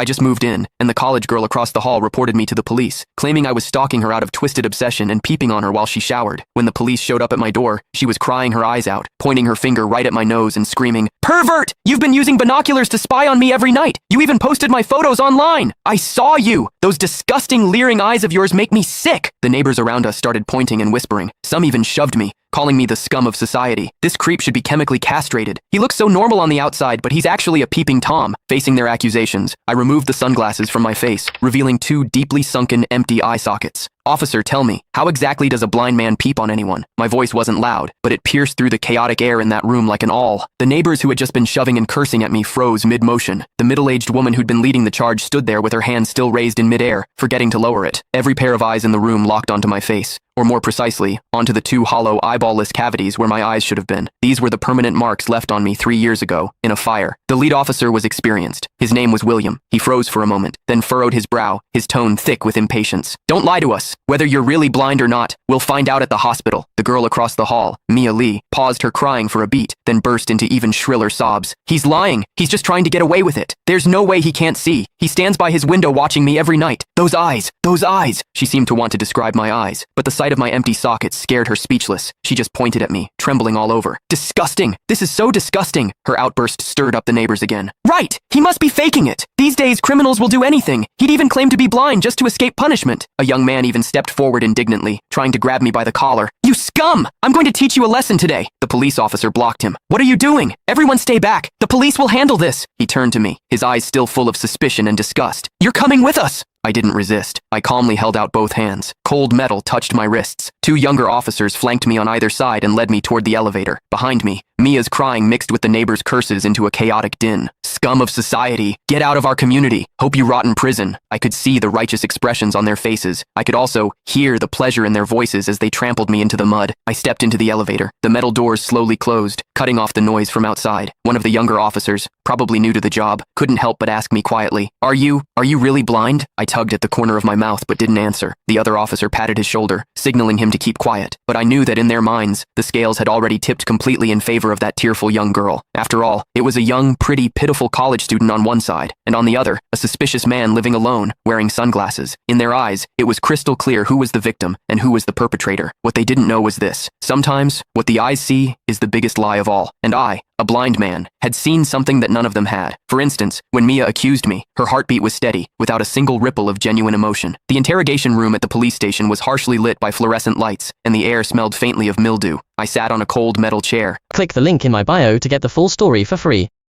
I just moved in, and the college girl across the hall reported me to the police, claiming I was stalking her out of twisted obsession and peeping on her while she showered. When the police showed up at my door, she was crying her eyes out, pointing her finger right at my nose and screaming, "Pervert! You've been using binoculars to spy on me every night! You even posted my photos online! I saw you! Those disgusting, leering eyes of yours make me sick!" The neighbors around us started pointing and whispering. Some even shoved me, calling me the scum of society. This creep should be chemically castrated. He looks so normal on the outside, but he's actually a peeping Tom. Facing their accusations, I removed the sunglasses from my face, revealing two deeply sunken, empty eye sockets. "Officer, tell me, how exactly does a blind man peep on anyone?" My voice wasn't loud, but it pierced through the chaotic air in that room like an awl. The neighbors who had just been shoving and cursing at me froze mid-motion. The middle-aged woman who'd been leading the charge stood there with her hand still raised in mid-air, forgetting to lower it. Every pair of eyes in the room locked onto my face, or more precisely, onto the two hollow, eyeball-less cavities where my eyes should have been. These were the permanent marks left on me 3 years ago, in a fire. The lead officer was experienced. His name was William. He froze for a moment, then furrowed his brow, his tone thick with impatience. "Don't lie to us. Whether you're really blind or not, we'll find out at the hospital." The girl across the hall, Mia Lee, paused her crying for a beat, then burst into even shriller sobs. "He's lying. He's just trying to get away with it. There's no way he can't see. He stands by his window watching me every night. Those eyes, those eyes." She seemed to want to describe my eyes, but the sight of my empty sockets scared her speechless. She just pointed at me, trembling all over. "Disgusting! This is so disgusting!" Her outburst stirred up the neighbors again. "Right! He must be faking it! These days, criminals will do anything. He'd even claim to be blind just to escape punishment." A young man even stepped forward indignantly, trying to grab me by the collar. "You scum! I'm going to teach you a lesson today." The police officer blocked him. "What are you doing? Everyone stay back. The police will handle this." He turned to me, his eyes still full of suspicion and disgust. "You're coming with us." I didn't resist. I calmly held out both hands. Cold metal touched my wrists. Two younger officers flanked me on either side and led me toward the elevator. Behind me, Mia's crying mixed with the neighbors' curses into a chaotic din. "Scum of society! Get out of our community! Hope you rot in prison!" I could see the righteous expressions on their faces. I could also hear the pleasure in their voices as they trampled me into the mud. I stepped into the elevator. The metal doors slowly closed, cutting off the noise from outside. One of the younger officers, probably new to the job, couldn't help but ask me quietly, Are you really blind?" I tugged at the corner of my mouth but didn't answer. The other officer patted his shoulder, signaling him to keep quiet. But I knew that in their minds, the scales had already tipped completely in favor of that tearful young girl. After all, it was a young, pretty, pitiful college student on one side, and on the other, a suspicious man living alone, wearing sunglasses. In their eyes, it was crystal clear who was the victim and who was the perpetrator. What they didn't know was this: sometimes, what the eyes see is the biggest lie of all. And I, a blind man, had seen something that none of them had. For instance, when Mia accused me, her heartbeat was steady, without a single ripple of genuine emotion. The interrogation room at the police station was harshly lit by fluorescent lights, and the air smelled faintly of mildew. I sat on a cold metal chair. Click the link in my bio to get the full story for free.